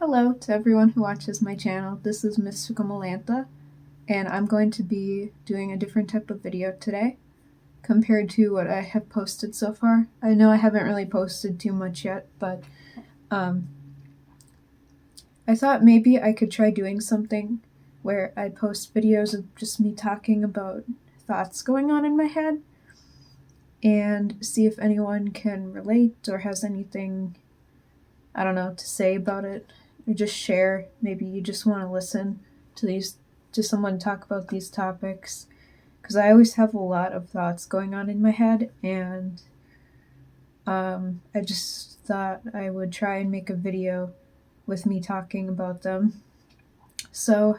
Hello to everyone who watches my channel. This is Mystical Melantha, and I'm going to be doing a different type of video today compared to what I have posted so far. I know I haven't really posted too much yet, but I thought maybe I could try doing something where I post videos of just me talking about thoughts going on in my head and see if anyone can relate or has anything, I don't know, to say about it, or just share. Maybe you just want to listen to someone talk about these topics, because I always have a lot of thoughts going on in my head, and I just thought I would try and make a video with me talking about them. So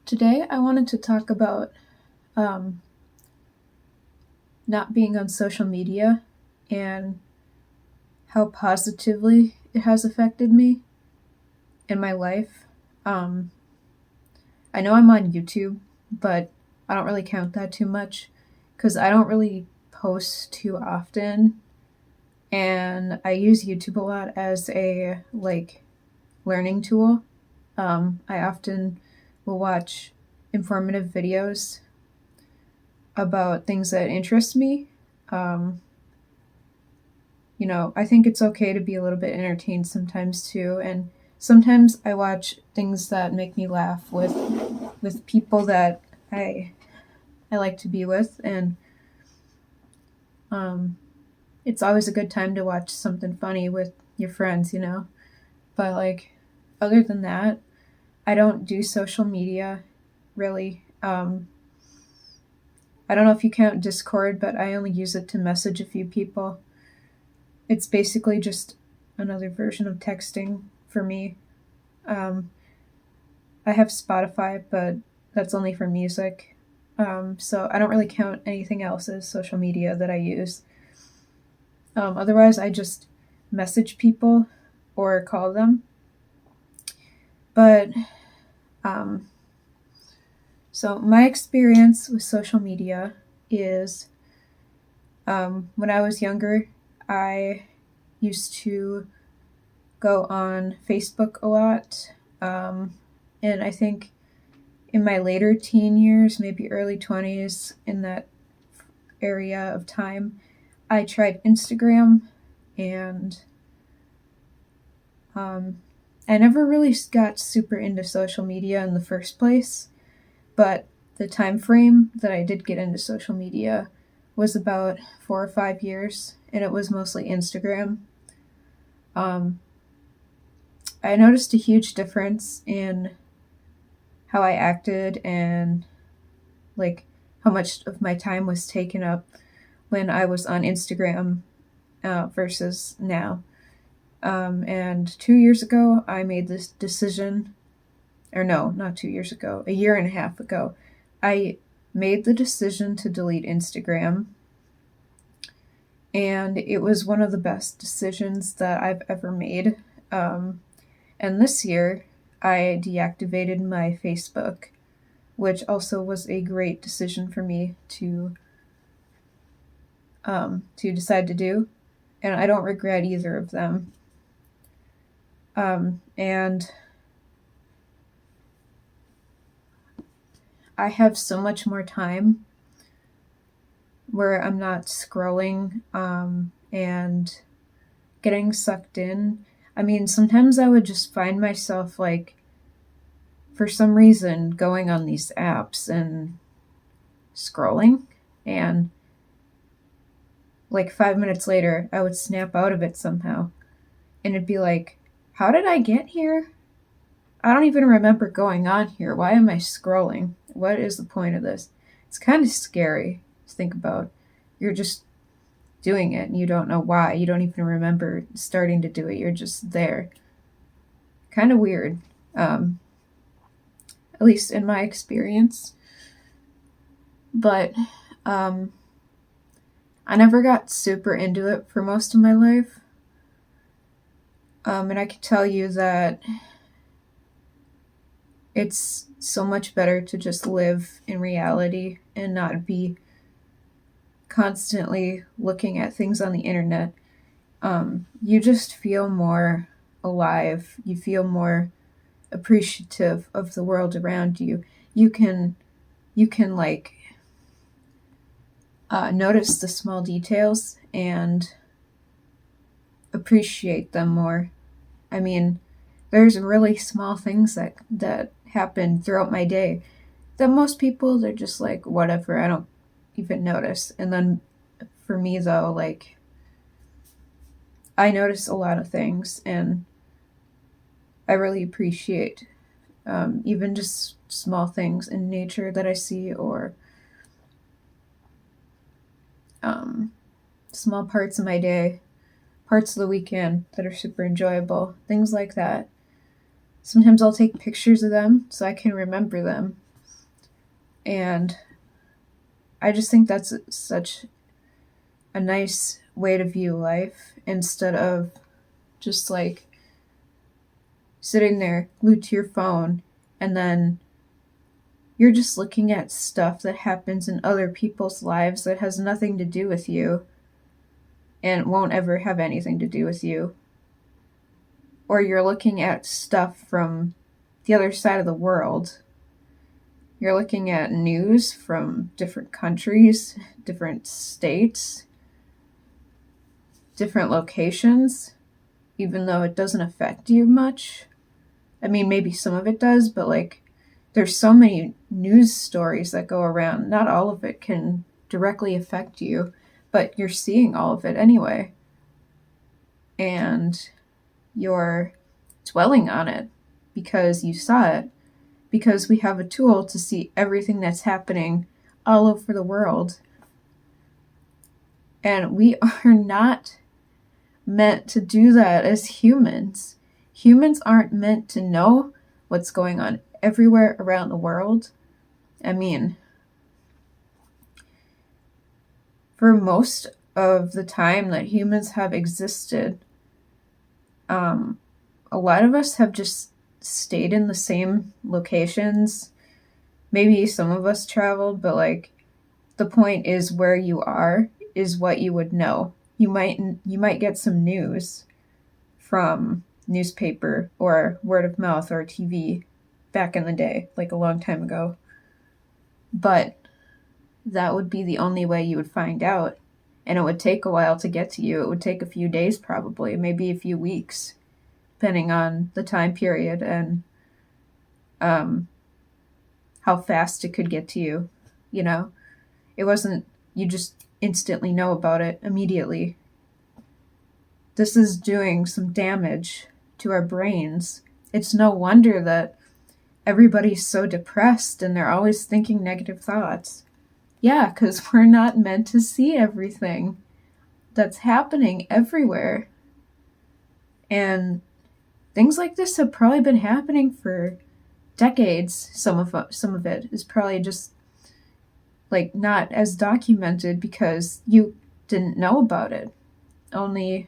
today I wanted to talk about not being on social media and how positively it has affected me in my life. I know I'm on YouTube, but I don't really count that too much because I don't really post too often, and I use YouTube a lot as a learning tool. I often will watch informative videos about things that interest me. I think it's okay to be a little bit entertained sometimes too, and sometimes I watch things that make me laugh with people that I like to be with, and it's always a good time to watch something funny with your friends, But other than that, I don't do social media really. I don't know if you count Discord, but I only use it to message a few people. It's basically just another version of texting for me. I have Spotify, but that's only for music. So I don't really count anything else as social media that I use. Otherwise, I just message people or call them. But so my experience with social media is when I was younger, I used to go on Facebook a lot. And I think in my later teen years, maybe early 20s, in that area of time, I tried Instagram, and I never really got super into social media in the first place, but the time frame that I did get into social media was about 4 or 5 years, and it was mostly Instagram. I noticed a huge difference in how I acted and how much of my time was taken up when I was on Instagram versus now. And 2 years ago, I made this decision, or no, not 2 years ago, a year and a half ago, I made the decision to delete Instagram. And it was one of the best decisions that I've ever made. And this year, I deactivated my Facebook, which also was a great decision for me to decide to do, and I don't regret either of them. And I have so much more time where I'm not scrolling and getting sucked in. I mean, sometimes I would just find myself for some reason going on these apps and scrolling, and 5 minutes later I would snap out of it somehow, and it'd be like, how did I get here? I don't even remember going on here. Why am I scrolling? What is the point of this? It's kind of scary to think about. You're just doing it and you don't know why. You don't even remember starting to do it. You're just there. Kind of weird. At least in my experience. But I never got super into it for most of my life. And I can tell you that it's so much better to just live in reality and not be constantly looking at things on the internet. You just feel more alive. You feel more appreciative of the world around you. You can like notice the small details and appreciate them more. I mean, there's really small things that happen throughout my day that most people, they're just like, whatever, I don't even notice. And then for me though, like, I notice a lot of things, and I really appreciate even just small things in nature that I see, or small parts of my day, parts of the weekend that are super enjoyable, things like that. Sometimes I'll take pictures of them so I can remember them. And I just think that's such a nice way to view life, instead of just like sitting there glued to your phone and then you're just looking at stuff that happens in other people's lives that has nothing to do with you and won't ever have anything to do with you. Or you're looking at stuff from the other side of the world. You're looking at news from different countries, different states, different locations, even though it doesn't affect you much. I mean, maybe some of it does, but like, there's so many news stories that go around. Not all of it can directly affect you, but you're seeing all of it anyway. And you're dwelling on it because you saw it, because we have a tool to see everything that's happening all over the world. And we are not meant to do that as humans. Humans aren't meant to know what's going on everywhere around the world. I mean, for most of the time that humans have existed, a lot of us have just stayed in the same locations. Maybe some of us traveled, but like, the point is where you are is what you would know. You might get some news from newspaper or word of mouth or TV back in the day, like a long time ago. But that would be the only way you would find out. And it would take a while to get to you. It would take a few days probably, maybe a few weeks, depending on the time period and how fast it could get to you. You know, it wasn't, you just instantly know about it immediately. This is doing some damage to our brains. It's no wonder that everybody's so depressed and they're always thinking negative thoughts. Yeah, because we're not meant to see everything that's happening everywhere. And things like this have probably been happening for decades. Some of it is probably just like not as documented because you didn't know about it. Only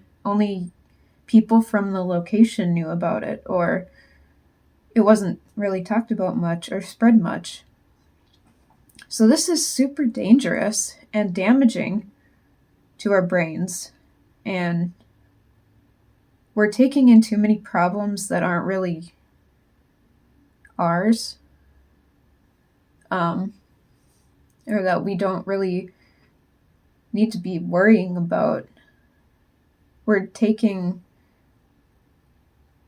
people from the location knew about it, or it wasn't really talked about much or spread much. So this is super dangerous and damaging to our brains, and we're taking in too many problems that aren't really ours, or that we don't really need to be worrying about. We're taking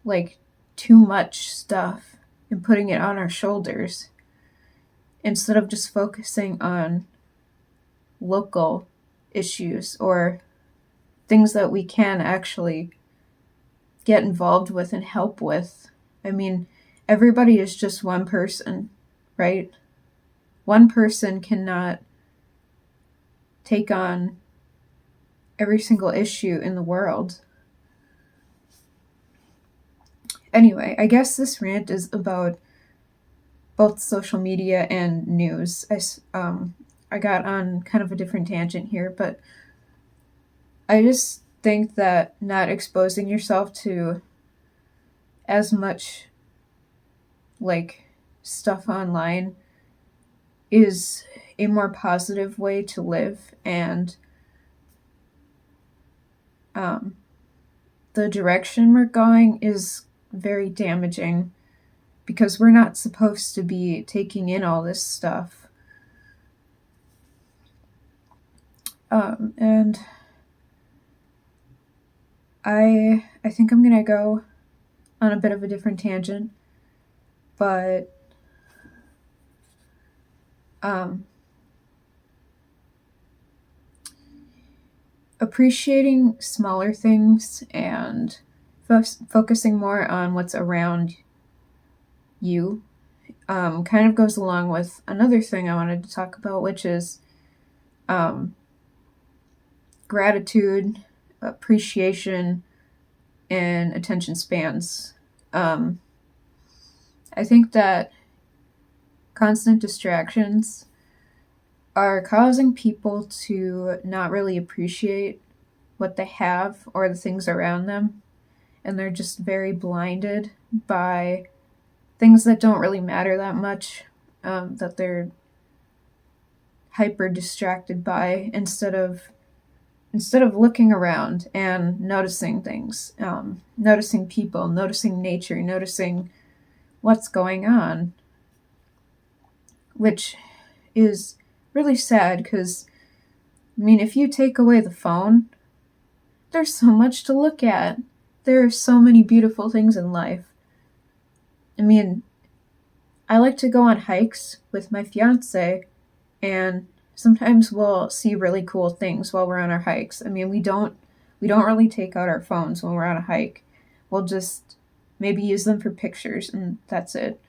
like too much stuff and putting it on our shoulders instead of just focusing on local issues or things that we can actually get involved with and help with. I mean, everybody is just one person, right? One person cannot take on every single issue in the world. Anyway, I guess this rant is about both social media and news. I got on kind of a different tangent here, but I just think that not exposing yourself to as much like stuff online is a more positive way to live, and the direction we're going is very damaging because we're not supposed to be taking in all this stuff. And I think I'm gonna go on a bit of a different tangent, but appreciating smaller things and focusing more on what's around you kind of goes along with another thing I wanted to talk about, which is gratitude, appreciation, and attention spans. I think that constant distractions are causing people to not really appreciate what they have or the things around them, and they're just very blinded by things that don't really matter that much, that they're hyper distracted by instead of looking around and noticing things, noticing people, noticing nature, noticing what's going on, which is really sad because, I mean, if you take away the phone, there's so much to look at. There are so many beautiful things in life. I mean, I like to go on hikes with my fiance, and sometimes we'll see really cool things while we're on our hikes. I mean, we don't really take out our phones when we're on a hike. We'll just maybe use them for pictures and that's it.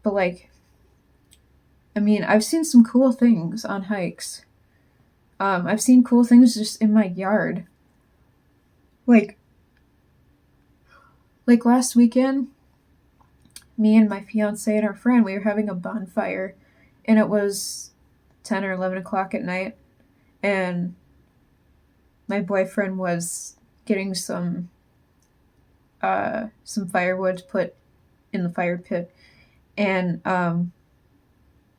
But like, I mean, I've seen some cool things on hikes. I've seen cool things just in my yard. Like last weekend, me and my fiance and our friend, we were having a bonfire, and it was 10 or 11 o'clock at night, and my boyfriend was getting some firewood to put in the fire pit, and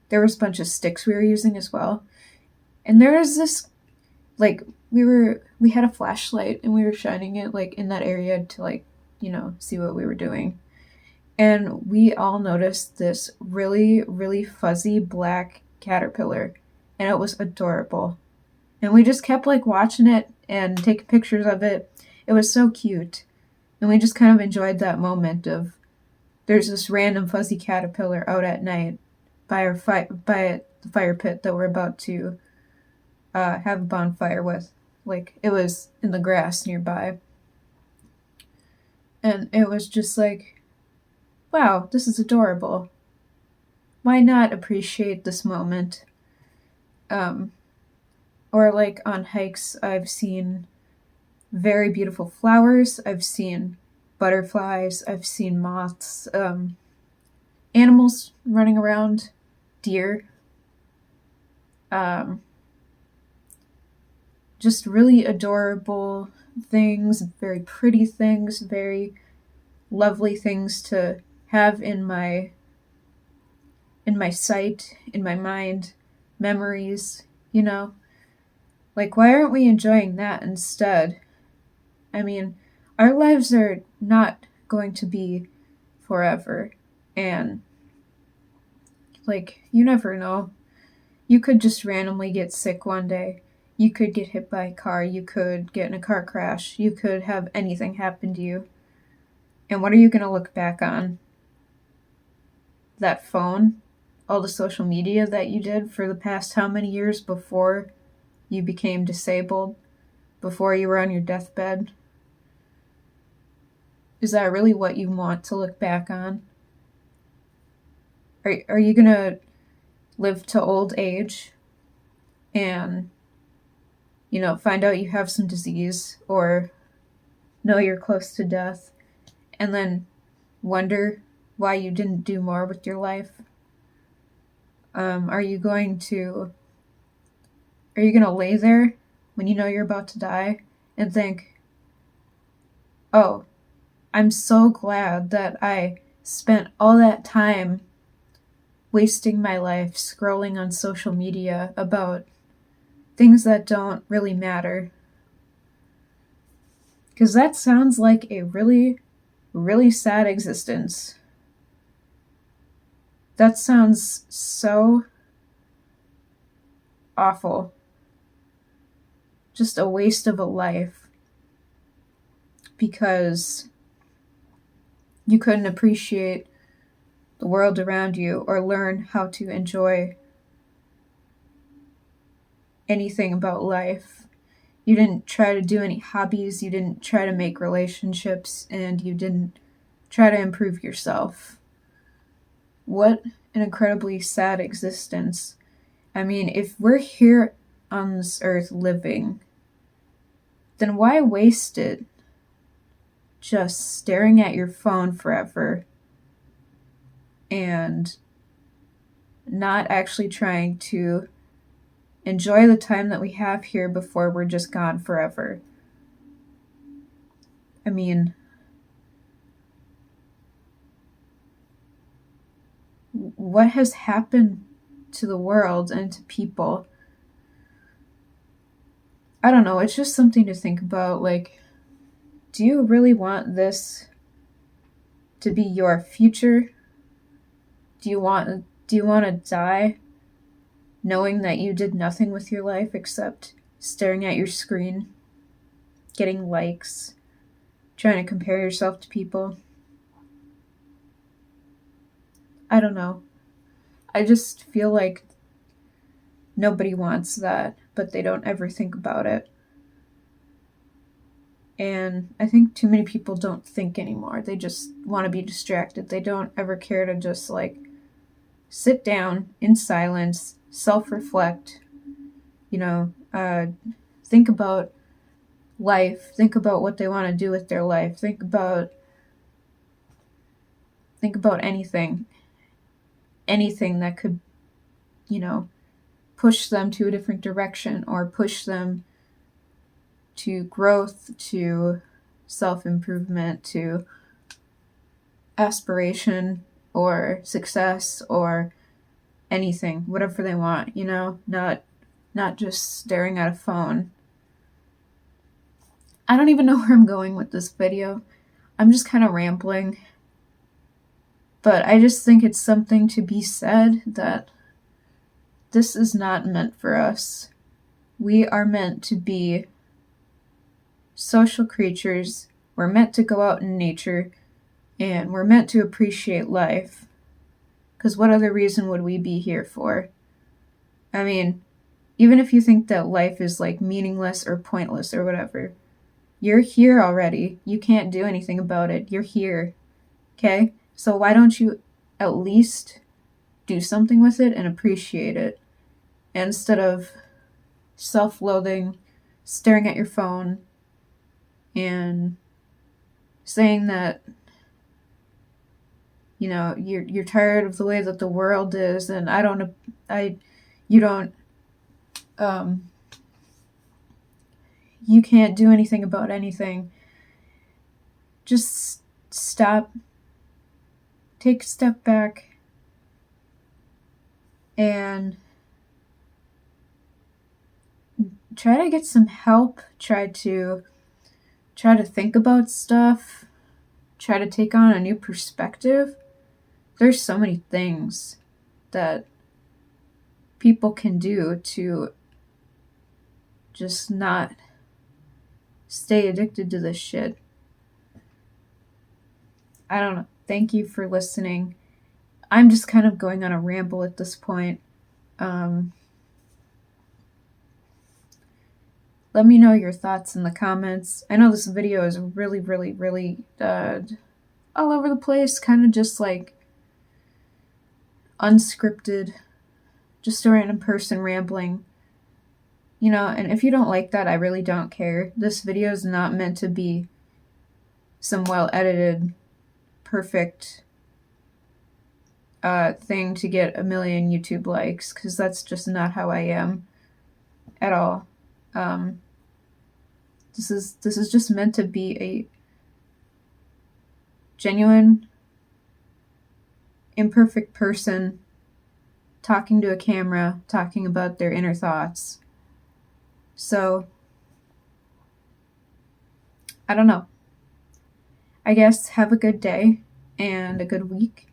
there was a bunch of sticks we were using as well. And there was this, like, we had a flashlight and we were shining it like in that area to, like, you know, see what we were doing. And we all noticed this really, really fuzzy black caterpillar, and it was adorable. And we just kept like watching it and taking pictures of it. It was so cute. And we just kind of enjoyed that moment of there's this random fuzzy caterpillar out at night by by the fire pit that we're about to have a bonfire with. Like, it was in the grass nearby. And it was just like, wow, this is adorable. Why not appreciate this moment? Or like on hikes, I've seen very beautiful flowers. I've seen butterflies. I've seen moths, animals running around, deer. Just really adorable things, very pretty things, very lovely things to have in my sight, in my mind, memories, you know? Like, why aren't we enjoying that instead? I mean, our lives are not going to be forever, and like, you never know. You could just randomly get sick one day. You could get hit by a car. You could get in a car crash. You could have anything happen to you. And what are you going to look back on? That phone? All the social media that you did for the past how many years before you became disabled? Before you were on your deathbed? Is that really what you want to look back on? Are you going to live to old age and, you know, find out you have some disease or know you're close to death and then wonder why you didn't do more with your life? Are you going to lay there when you know you're about to die and think, oh, I'm so glad that I spent all that time wasting my life scrolling on social media about things that don't really matter? Because that sounds like a really, really sad existence. That sounds so awful. Just a waste of a life. Because you couldn't appreciate the world around you or learn how to enjoy anything about life. You didn't try to do any hobbies, you didn't try to make relationships, and you didn't try to improve yourself. What an incredibly sad existence. I mean, if we're here on this earth living, then why waste it just staring at your phone forever and not actually trying to enjoy the time that we have here before we're just gone forever? I mean, what has happened to the world and to people? I don't know, it's just something to think about. Like, do you really want this to be your future? Do you want to die knowing that you did nothing with your life except staring at your screen, getting likes, trying to compare yourself to people? I don't know. I just feel like nobody wants that, but they don't ever think about it. And I think too many people don't think anymore. They just want to be distracted. They don't ever care to just like sit down in silence, self-reflect, think about life, think about what they want to do with their life, think about anything that could, push them to a different direction or push them to growth, to self-improvement, to aspiration or success or anything, whatever they want, not just staring at a phone. I don't even know where I'm going with this video. I'm just kind of rambling. But I just think it's something to be said that this is not meant for us. We are meant to be social creatures. We're meant to go out in nature, and we're meant to appreciate life. Because what other reason would we be here for? I mean, even if you think that life is like meaningless or pointless or whatever, you're here already. You can't do anything about it. You're here. Okay? So why don't you at least do something with it and appreciate it, instead of self-loathing, staring at your phone, and saying that you're tired of the way that the world is, and you can't do anything about anything. Just stop, take a step back, and try to get some help. Try to think about stuff. Try to take on a new perspective. There's so many things that people can do to just not stay addicted to this shit. I don't know. Thank you for listening. I'm just kind of going on a ramble at this point. Let me know your thoughts in the comments. I know this video is really, really, really all over the place, kind of just like unscripted, just a random person rambling. And if you don't like that, I really don't care. This video is not meant to be some well-edited, perfect thing to get 1 million YouTube likes, because that's just not how I am at all. This is just meant to be a genuine, imperfect person talking to a camera, talking about their inner thoughts. So I don't know. I guess have a good day and a good week.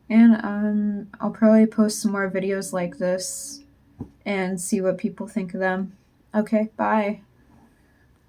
And I'll probably post some more videos like this and see what people think of them. Okay, bye.